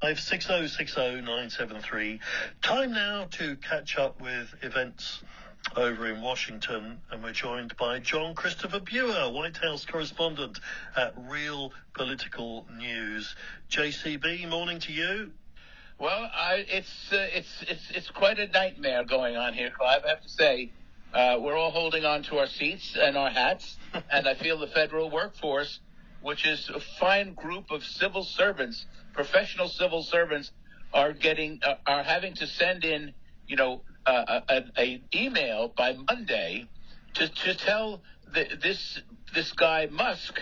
56060 Time now to catch up with events over in Washington, and we're joined by Jon-Christopher, White House correspondent at Real Political News. JCB, morning to you. Well, it's quite a nightmare going on here, Clive. I have to say, we're all holding on to our seats and our hats, and I feel the federal workforce, which is a fine group of civil servants, professional civil servants, are having to send in, an email by Monday to tell this guy Musk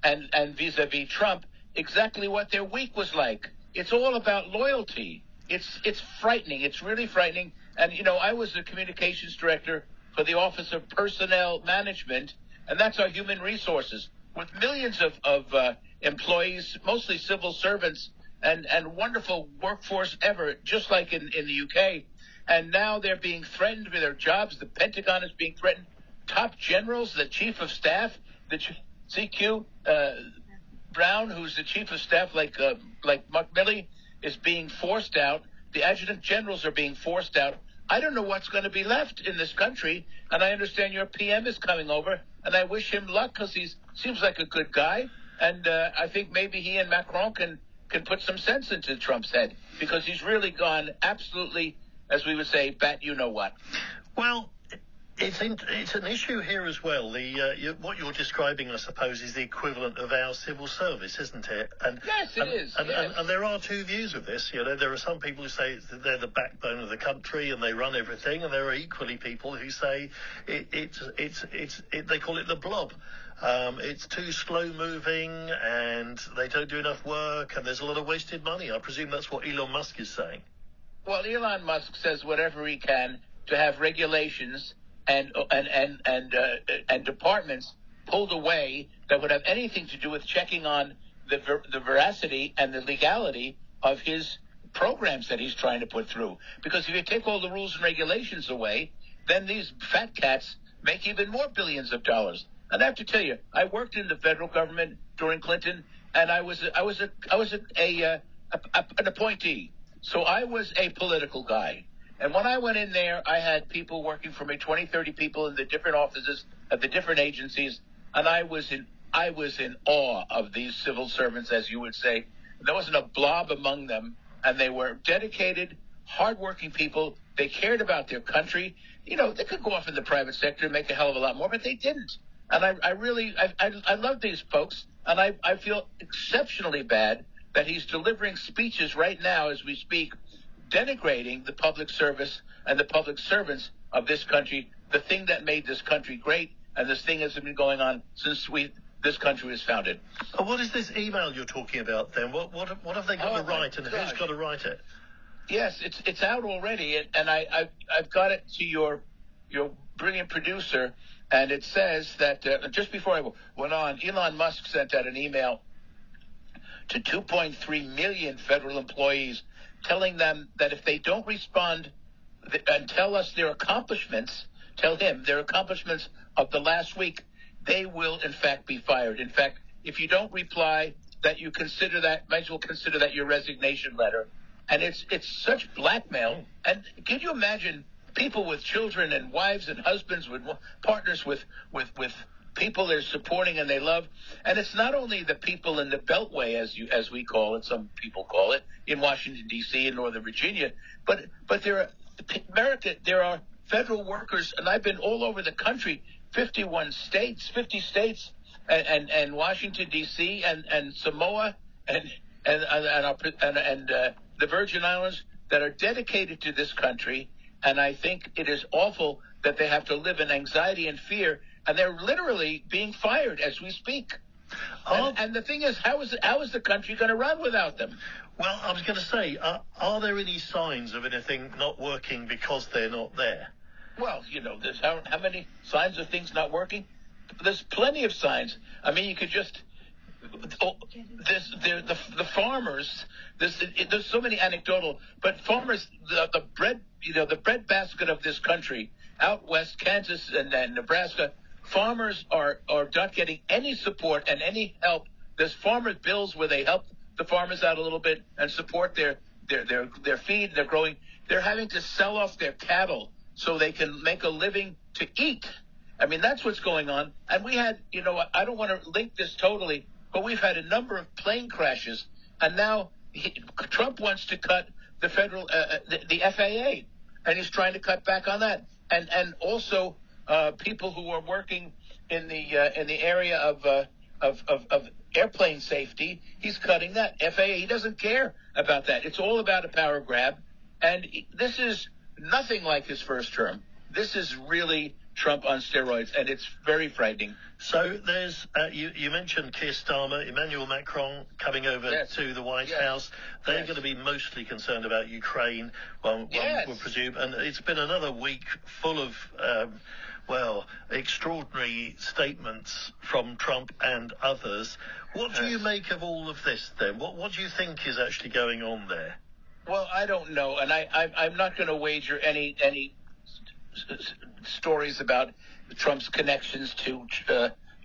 and vis-a-vis Trump exactly what their week was like. It's all about loyalty. It's frightening. It's really frightening. And I was the communications director for the Office of Personnel Management, and that's our human resources, with millions of employees, mostly civil servants, and wonderful workforce ever, just like in the UK. And now they're being threatened with their jobs. The Pentagon is being threatened. Top generals, the chief of staff, the CQ Brown, who's the chief of staff, like Mark Milley, is being forced out. The adjutant generals are being forced out. I don't know what's going to be left in this country, and I understand your PM is coming over, and I wish him luck because he seems like a good guy, and I think maybe he and Macron can put some sense into Trump's head, because he's really gone absolutely, as we would say, bat you know what. Well, it's an issue here as well. What you're describing, I suppose, is the equivalent of our civil service, isn't it? Yes, it is. And there are two views of this. There are some people who say that they're the backbone of the country and they run everything, and there are equally people who say they call it the blob. It's too slow moving and they don't do enough work and there's a lot of wasted money. I presume that's what Elon Musk is saying. Well, Elon Musk says whatever he can to have regulations and departments pulled away that would have anything to do with checking on the veracity and the legality of his programs that he's trying to put through. Because if you take all the rules and regulations away, then these fat cats make even more billions of dollars. And I have to tell you, I worked in the federal government during Clinton, and I was an appointee. So I was a political guy. And when I went in there, I had people working for me, 20, 30 people in the different offices of the different agencies, and I was in awe of these civil servants, as you would say. There wasn't a blob among them, and they were dedicated, hardworking people. They cared about their country. They could go off in the private sector and make a hell of a lot more, but they didn't. And I love these folks, and I feel exceptionally bad that he's delivering speeches right now as we speak, denigrating the public service and the public servants of this country, the thing that made this country great, and this thing has been going on since this country was founded. What is this email you're talking about then? What have they got to write, and who's got to write it? Yes, it's out already, and I've got it to your brilliant producer, and it says that just before I went on, Elon Musk sent out an email to 2.3 million federal employees, telling them that if they don't respond and tell him their accomplishments of the last week, they will in fact be fired. In fact, if you don't reply, that you might as well consider that your resignation letter. And it's such blackmail. And can you imagine people with children and wives and husbands, with partners, with people they're supporting and they love? And it's not only the people in the Beltway, as we call it, some people call it, in Washington, D.C. and Northern Virginia, but there are federal workers, and I've been all over the country, 50 states, and Washington, D.C. and Samoa and the Virgin Islands that are dedicated to this country. And I think it is awful that they have to live in anxiety and fear, and they're literally being fired as we speak. And the thing is, how is the country going to run without them? Well, I was going to say, are there any signs of anything not working because they're not there? Well, there's how many signs of things not working? There's plenty of signs. I mean, you could just the farmers. There's so many anecdotal, but farmers, the bread basket of this country, out west, Kansas and Nebraska, farmers are not getting any support and any help. There's farmers' bills where they help the farmers out a little bit and support their feed. They're growing. They're having to sell off their cattle so they can make a living to eat. I mean, that's what's going on. And we had, I don't want to link this totally, but we've had a number of plane crashes, and now Trump wants to cut the federal, the FAA, and he's trying to cut back on that. And also people who are working in the area of airplane safety, he's cutting that. FAA, he doesn't care about that. It's all about a power grab, and this is nothing like his first term. This is really Trump on steroids, and it's very frightening. So there's, you mentioned Keir Starmer, Emmanuel Macron coming over to the White House. They're going to be mostly concerned about Ukraine, one would presume. And it's been another week full of, extraordinary statements from Trump and others. What do you make of all of this then? What do you think is actually going on there? Well, I don't know, and I'm not going to wager any stories about Trump's connections to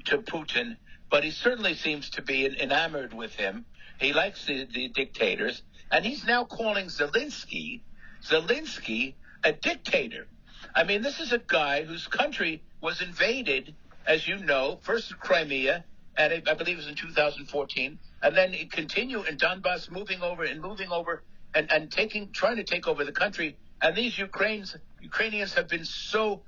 Putin, but he certainly seems to be enamored with him. He likes the dictators, and he's now calling Zelensky a dictator. I mean, this is a guy whose country was invaded, as you know, first Crimea, and I believe it was in 2014, and then it continued in Donbass, moving over and trying to take over the country. And these Ukrainians have been so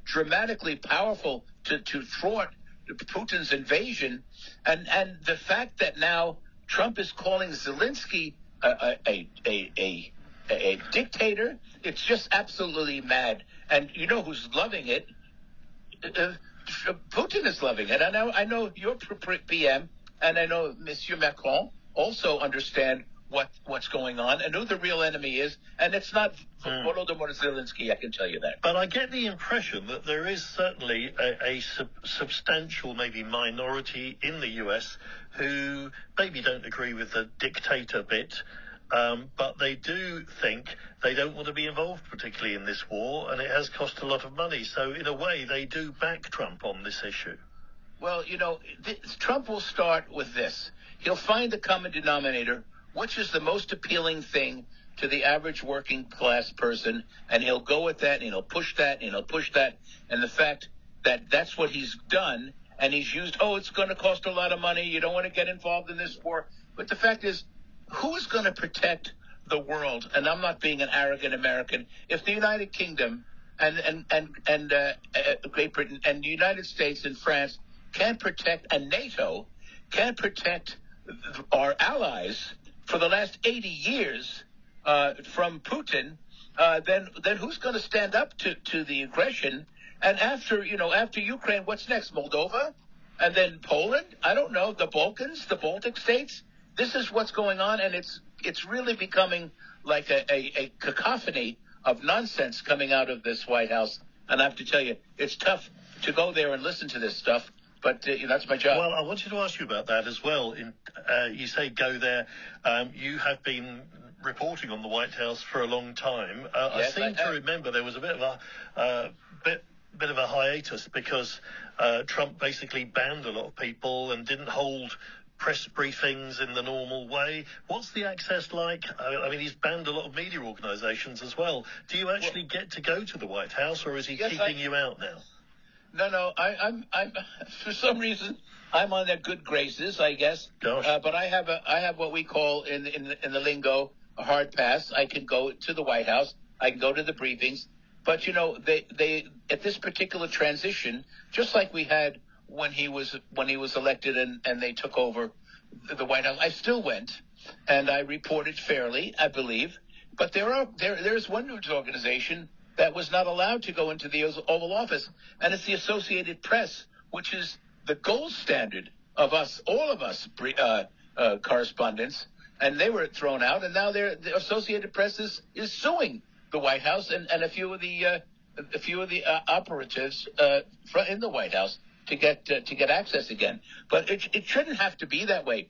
dramatically powerful to thwart Putin's invasion, and the fact that now Trump is calling Zelensky a dictator, it's just absolutely mad. And you know who's loving it? Putin is loving it. I know your PM, and I know Monsieur Macron also understand what's going on and who the real enemy is, and it's not Volodymyr Zelensky, I can tell you that. But I get the impression that there is certainly a substantial, maybe minority in the US who maybe don't agree with the dictator bit, but they do think they don't want to be involved particularly in this war, and it has cost a lot of money. So in a way, they do back Trump on this issue. Well, Trump will start with this. He'll find the common denominator, which is the most appealing thing to the average working class person, and he'll go with that, and he'll push that, and he'll push that. And the fact that that's what he's done, and he's used, it's going to cost a lot of money, you don't want to get involved in this war. But the fact is, who is going to protect the world? And I'm not being an arrogant American. If the United Kingdom and Great Britain and the United States and France can't protect, and NATO can't protect our allies for the last 80 years from Putin, then who's going to stand up to the aggression? And after Ukraine, what's next? Moldova? And then Poland? I don't know. The Balkans? The Baltic states? This is what's going on, and it's really becoming like a cacophony of nonsense coming out of this White House. And I have to tell you, it's tough to go there and listen to this stuff. But that's my job. Well, I wanted to ask you about that as well. You say go there. You have been reporting on the White House for a long time. Yes, I seem to remember there was a bit of a hiatus because Trump basically banned a lot of people and didn't hold press briefings in the normal way. What's the access like? I mean, he's banned a lot of media organizations as well. Do you actually get to go to the White House, or is he keeping you out now? No. I'm for some reason I'm on their good graces, I guess. Gosh. But I have what we call in the lingo a hard pass. I can go to the White House. I can go to the briefings. But they at this particular transition, just like we had when he was elected and they took over the White House, I still went and I reported fairly, I believe. But there's one news organization that was not allowed to go into the Oval Office, and it's the Associated Press, which is the gold standard of all of us correspondents, and they were thrown out, and now the Associated Press is suing the White House and a few of the operatives in the White House to get access again. But it shouldn't have to be that way.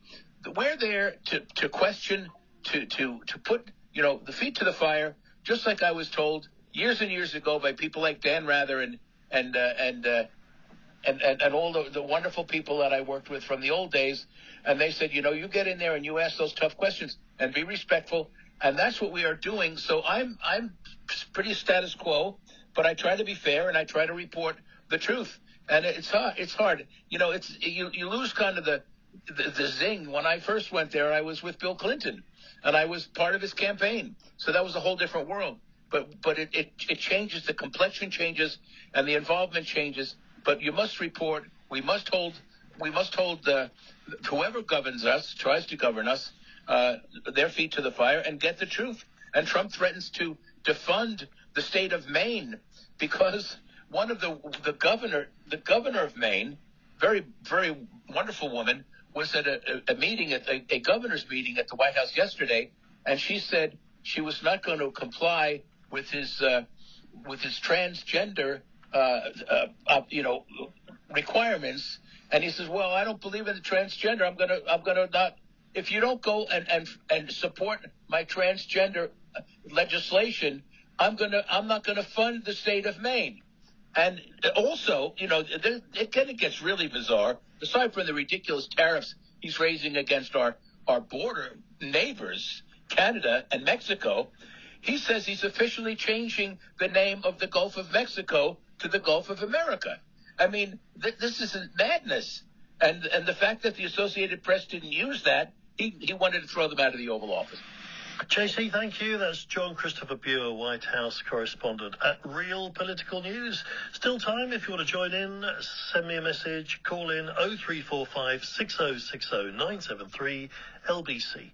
We're there to question, to put the feet to the fire, just like I was told years and years ago by people like Dan Rather and and all the wonderful people that I worked with from the old days. And they said, you get in there and you ask those tough questions and be respectful. And that's what we are doing. So I'm pretty status quo, but I try to be fair and I try to report the truth. And it's hard. It's hard. You lose kind of the zing. When I first went there, I was with Bill Clinton and I was part of his campaign. So that was a whole different world. But it changes. The complexion changes and the involvement changes. But you must report. We must hold whoever governs us, tries to govern us, their feet to the fire and get the truth. And Trump threatens to defund the state of Maine because one of the governor of Maine, very, very wonderful woman, was at a meeting at a governor's meeting at the White House yesterday, and she said she was not going to comply with his transgender requirements. And he says, well, I don't believe in the transgender. I'm gonna not. If you don't go and support my transgender legislation, I'm not gonna fund the state of Maine. And also, it kind of gets really bizarre. Aside from the ridiculous tariffs he's raising against our border neighbors, Canada and Mexico, he says he's officially changing the name of the Gulf of Mexico to the Gulf of America. I mean, this is madness. And the fact that the Associated Press didn't use that, he wanted to throw them out of the Oval Office. JC, thank you. That's Jon-Christopher, White House correspondent at Real Political News. Still time if you want to join in. Send me a message. Call in 0345 6060 973 LBC.